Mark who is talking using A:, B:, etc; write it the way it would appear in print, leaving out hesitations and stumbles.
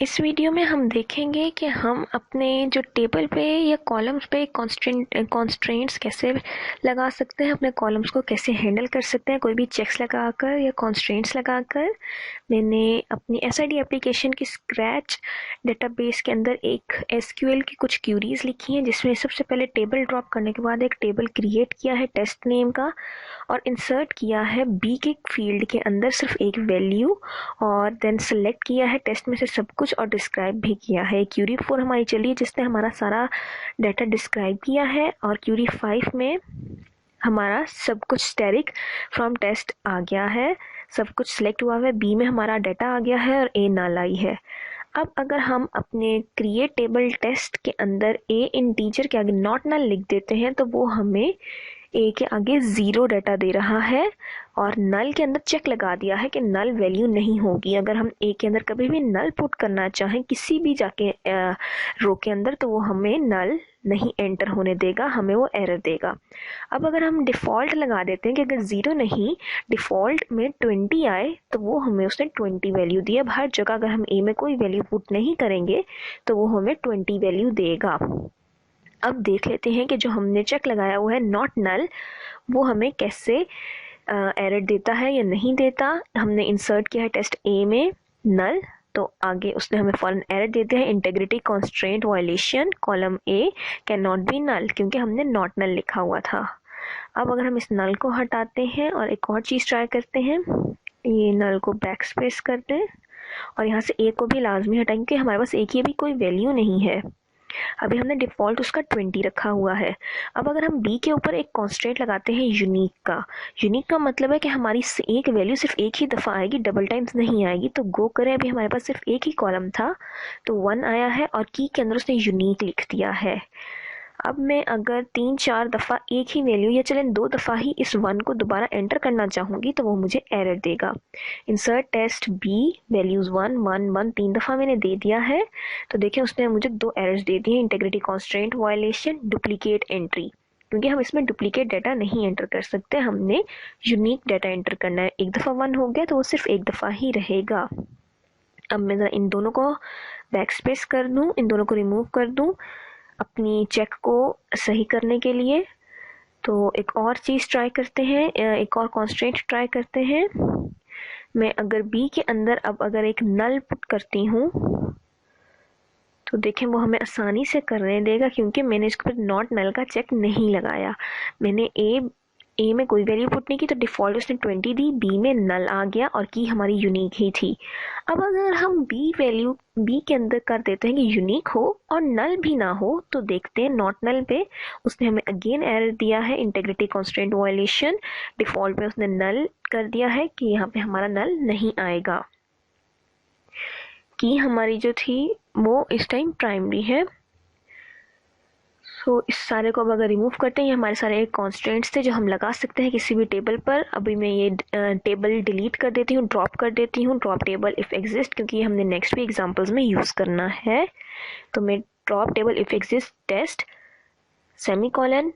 A: इस वीडियो में हम देखेंगे कि हम अपने जो टेबल पे या कॉलम्स पे कॉन्स्ट्रेंट्स कैसे लगा सकते हैं, अपने कॉलम्स को कैसे हैंडल कर सकते हैं कोई भी चेक्स लगाकर या कॉन्स्ट्रेंट्स लगाकर। मैंने अपनी एसआईडी एप्लीकेशन की स्क्रैच डेटाबेस के अंदर एक एसक्यूएल की कुछ क्यूरीज लिखी हैं, जिसमें सबसे पहले टेबल ड्रॉप करने के बाद एक टेबल क्रिएट किया है टेस्ट नेम का और इंसर्ट किया है बी के फील्ड के अंदर सिर्फ एक वैल्यू और देन सेलेक्ट किया है टेस्ट में से सब कुछ और डिस्क्राइब भी किया है। क्यूरी 4 हमारी चली है जिसने हमारा सारा डाटा डिस्क्राइब किया है और क्यूरी 5 में हमारा सब कुछ स्टैटिक फ्रॉम टेस्ट आ गया है, सब कुछ सिलेक्ट हुआ है, बी में हमारा डाटा आ गया है और ए नल आई है। अब अगर हम अपने क्रिएट टेबल टेस्ट के अंदर ए इंटीजर के आगे नॉट नल लिख देते हैं तो वो हमें ए के आगे ज़ीरो डाटा दे रहा है और नल के अंदर चेक लगा दिया है कि नल वैल्यू नहीं होगी। अगर हम ए के अंदर कभी भी नल पुट करना चाहें किसी भी जाके रो के अंदर तो वो हमें नल नहीं एंटर होने देगा, हमें वो एरर देगा। अब अगर हम डिफ़ॉल्ट लगा देते हैं कि अगर ज़ीरो नहीं डिफ़ॉल्ट में 20 आए तो वो हमें उसने 20 वैल्यू दी। अब हर जगह अगर हम ए में कोई वैल्यू पुट नहीं करेंगे तो वो हमें 20 वैल्यू देगा। अब देख लेते हैं कि जो हमने चेक लगाया हुआ है नॉट नल वो हमें कैसे एरर देता है या नहीं देता। हमने इंसर्ट किया है टेस्ट ए में नल तो आगे उसने हमें फॉरन एरर दे दिया है integrity constraint violation column A can not be null, क्योंकि हमने नॉट नल लिखा हुआ था। अब अगर हम इस नल को हटाते हैं और एक और चीज़ ट्राई करते हैं, ये नल को बैक स्पेस करते हैं और यहाँ से ए को भी लाजमी हटाएंगे क्योंकि हमारे पास ए की भी कोई वैल्यू नहीं है। अभी हमने डिफ़ॉल्ट उसका 20 रखा हुआ है। अब अगर हम बी के ऊपर एक कॉन्स्टेंट लगाते हैं यूनिक का मतलब है कि हमारी एक वैल्यू सिर्फ एक ही दफ़ा आएगी, डबल टाइम्स नहीं आएगी। तो गो करें, अभी हमारे पास सिर्फ एक ही कॉलम था तो 1 आया है और की के अंदर उसने यूनिक लिख दिया है। अब मैं अगर 3-4 दफ़ा एक ही वैल्यू या चलें 2 दफ़ा ही इस 1 को दोबारा एंटर करना चाहूँगी तो वो मुझे एरर देगा। इंसर्ट टेस्ट बी वैल्यूज़ 1 1 1 3 दफ़ा मैंने दे दिया है तो देखिए उसने मुझे 2 एरर्स दे दिए, integrity constraint violation duplicate entry, क्योंकि हम इसमें डुप्लीकेट डाटा नहीं एंटर कर सकते, हमने यूनिक डाटा एंटर करना है। एक दफ़ा 1 हो गया तो वो सिर्फ एक दफ़ा ही रहेगा। अब मैं ज़रा इन दोनों को बैक स्पेस कर दूँ, इन दोनों को रिमूव कर दूँ अपनी चेक को सही करने के लिए। तो एक और चीज़ ट्राई करते हैं, एक और कॉन्स्ट्रेंट ट्राई करते हैं। मैं अगर बी के अंदर अब अगर एक नल पुट करती हूँ तो देखें वो हमें आसानी से करने देगा क्योंकि मैंने इसके ऊपर नॉट नल का चेक नहीं लगाया। मैंने ए में कोई वैल्यू पुट नहीं की तो डिफ़ॉल्ट उसने 20 दी, बी में नल आ गया और की हमारी यूनिक ही थी। अब अगर हम बी के अंदर कर देते हैं कि यूनिक हो और नल भी ना हो तो देखते हैं नॉट नल पे उसने हमें अगेन एरर दिया है इंटेग्रिटी कॉन्स्ट्रेंट वायलेशन। डिफ़ॉल्ट में उसने नल कर दिया है कि यहाँ पे हमारा नल नहीं आएगा। की हमारी जो थी वो इस टाइम प्राइमरी है। तो इस सारे को अब अगर रिमूव करते हैं, ये हमारे सारे कॉन्स्टेंट्स थे जो हम लगा सकते हैं किसी भी टेबल पर। अभी मैं ये टेबल डिलीट कर देती हूँ, ड्रॉप कर देती हूँ, ड्रॉप टेबल इफ़ एग्जिस्ट, क्योंकि हमने नेक्स्ट भी एग्जांपल्स में यूज़ करना है। तो मैं drop table if exist test semi colon